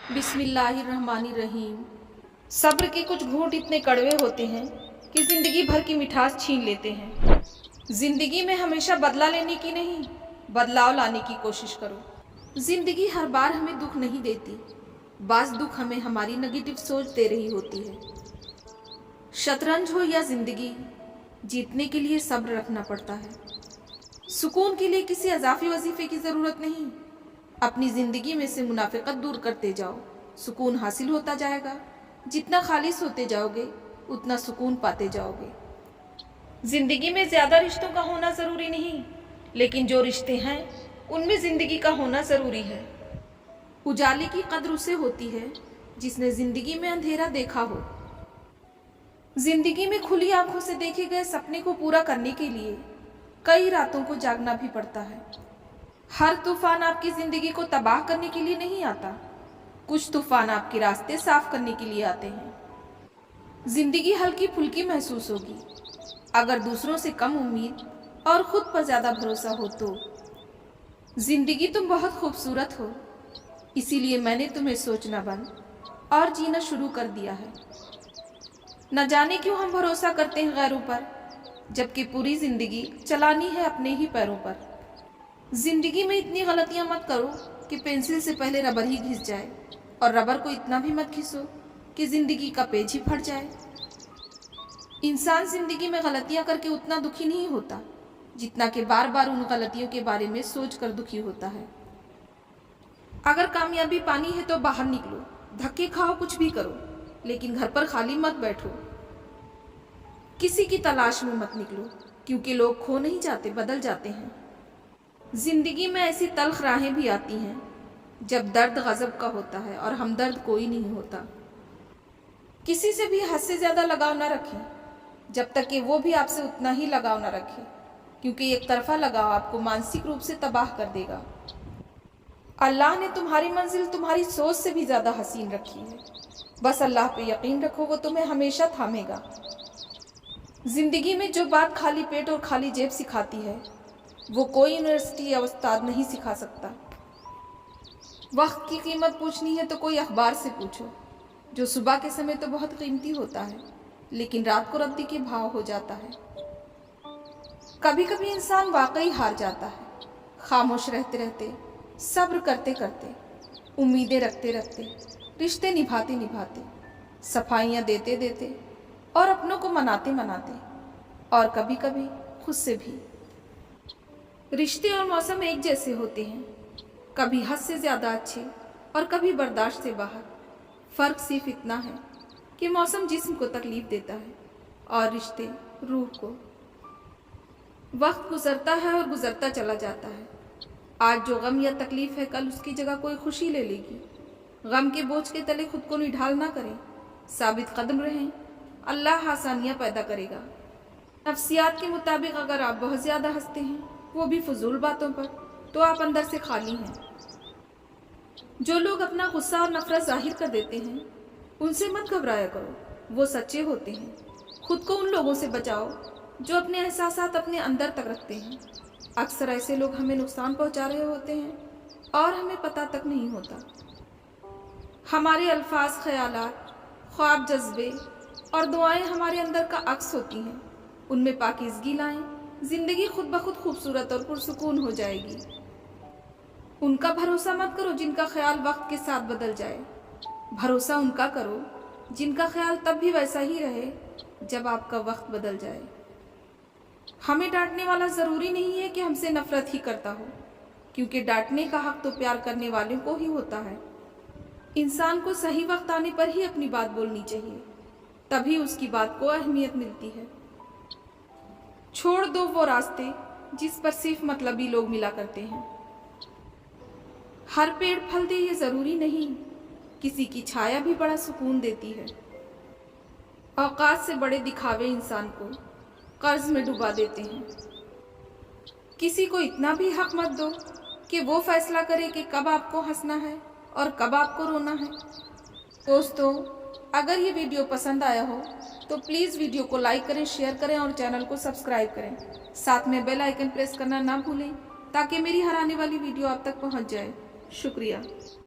बिस्मिल्लाहिर्रहमानिर्रहीम। सब्र के कुछ घूंट इतने कड़वे होते हैं कि जिंदगी भर की मिठास छीन लेते हैं। जिंदगी में हमेशा बदला लेने की नहीं, बदलाव लाने की कोशिश करो। जिंदगी हर बार हमें दुख नहीं देती, बास दुख हमें हमारी नेगेटिव सोच दे रही होती है। शतरंज हो या जिंदगी, जीतने के लिए सब्र रखना पड़ता है। सुकून के लिए किसी अजाफी वजीफे की जरूरत नहीं। अपनी जिंदगी में से मुनाफिकत दूर करते जाओ, सुकून हासिल होता जाएगा। जितना खालिस होते जाओगे उतना सुकून पाते जाओगे। जिंदगी में ज्यादा रिश्तों का होना जरूरी नहीं, लेकिन जो रिश्ते हैं उनमें जिंदगी का होना जरूरी है। उजाले की कद्र उसे होती है जिसने जिंदगी में अंधेरा देखा हो। जिंदगी में खुली आंखों से देखे गए सपने को पूरा करने के लिए कई रातों को जागना भी पड़ता है। हर तूफान आपकी जिंदगी को तबाह करने के लिए नहीं आता, कुछ तूफान आपके रास्ते साफ करने के लिए आते हैं। जिंदगी हल्की फुल्की महसूस होगी अगर दूसरों से कम उम्मीद और खुद पर ज्यादा भरोसा हो तो। जिंदगी तुम बहुत खूबसूरत हो, इसीलिए मैंने तुम्हें सोचना बंद और जीना शुरू कर दिया है। न जाने क्यों हम भरोसा करते हैं गैरों पर, जबकि पूरी जिंदगी चलानी है अपने ही पैरों पर। जिंदगी में इतनी गलतियां मत करो कि पेंसिल से पहले रबर ही घिस जाए, और रबर को इतना भी मत घिसो कि जिंदगी का पेज ही फट जाए। इंसान जिंदगी में गलतियां करके उतना दुखी नहीं होता जितना कि बार बार उन गलतियों के बारे में सोचकर दुखी होता है। अगर कामयाबी पानी है तो बाहर निकलो, धक्के खाओ, कुछ भी करो, लेकिन घर पर खाली मत बैठो। किसी की तलाश में मत निकलो, क्योंकि लोग खो नहीं जाते, बदल जाते हैं। जिंदगी में ऐसी तल्ख राहें भी आती हैं जब दर्द गजब का होता है और हमदर्द कोई नहीं होता। किसी से भी हद से ज्यादा लगाव ना रखें जब तक कि वो भी आपसे उतना ही लगाव ना रखे, क्योंकि एक तरफा लगाव आपको मानसिक रूप से तबाह कर देगा। अल्लाह ने तुम्हारी मंजिल तुम्हारी सोच से भी ज्यादा हसीन रखी है। बस अल्लाह पे यकीन रखो, वो तुम्हें हमेशा थामेगा। जिंदगी में जो बात खाली पेट और खाली जेब सिखाती है वो कोई यूनिवर्सिटी या उस्ताद नहीं सिखा सकता। वक्त की कीमत पूछनी है तो कोई अखबार से पूछो, जो सुबह के समय तो बहुत कीमती होता है लेकिन रात को रद्दी के भाव हो जाता है। कभी कभी इंसान वाकई हार जाता है, खामोश रहते रहते, सब्र करते करते, उम्मीदें रखते रखते, रिश्ते निभाते निभाते, सफाइयाँ देते देते और अपनों को मनाते मनाते, और कभी कभी खुद से भी। रिश्ते और मौसम एक जैसे होते हैं, कभी हद से ज़्यादा अच्छे और कभी बर्दाश्त से बाहर। फ़र्क सिर्फ इतना है कि मौसम जिस्म को तकलीफ़ देता है और रिश्ते रूह को। वक्त गुजरता है और गुजरता चला जाता है। आज जो गम या तकलीफ़ है कल उसकी जगह कोई खुशी ले लेगी। गम के बोझ के तले खुद को निढाल ना करें, साबित कदम रहें, अल्लाह आसानियाँ पैदा करेगा। नफ्सियात के मुताबिक अगर आप बहुत ज़्यादा हंसते हैं, वो भी फजूल बातों पर, तो आप अंदर से खाली हैं। जो लोग अपना गुस्सा और नफरत जाहिर कर देते हैं उनसे मत घबराया करो, वो सच्चे होते हैं। खुद को उन लोगों से बचाओ जो अपने एहसासात अपने अंदर तक रखते हैं। अक्सर ऐसे लोग हमें नुकसान पहुंचा रहे होते हैं और हमें पता तक नहीं होता। हमारे अल्फाज, ख्यालात, ख्वाब, जज्बे और दुआएं हमारे अंदर का अक्स होती हैं। उनमें पाकीज़गी लाएं, जिंदगी खुद ब खुद खूबसूरत और पुरसुकून हो जाएगी। उनका भरोसा मत करो जिनका ख्याल वक्त के साथ बदल जाए, भरोसा उनका करो जिनका ख्याल तब भी वैसा ही रहे जब आपका वक्त बदल जाए। हमें डांटने वाला ज़रूरी नहीं है कि हमसे नफरत ही करता हो, क्योंकि डांटने का हक तो प्यार करने वालों को ही होता है। इंसान को सही वक्त आने पर ही अपनी बात बोलनी चाहिए, तभी उसकी बात को अहमियत मिलती है। छोड़ दो वो रास्ते जिस पर सिर्फ मतलबी लोग मिला करते हैं। हर पेड़ फल दे ये ज़रूरी नहीं, किसी की छाया भी बड़ा सुकून देती है। औकात से बड़े दिखावे इंसान को कर्ज में डुबा देते हैं। किसी को इतना भी हक मत दो कि वो फैसला करे कि कब आपको हंसना है और कब आपको रोना है। दोस्तों, अगर ये वीडियो पसंद आया हो तो प्लीज़ वीडियो को लाइक करें, शेयर करें और चैनल को सब्सक्राइब करें। साथ में बेल आइकन प्रेस करना ना भूलें ताकि मेरी हर आने वाली वीडियो आप तक पहुंच जाए। शुक्रिया।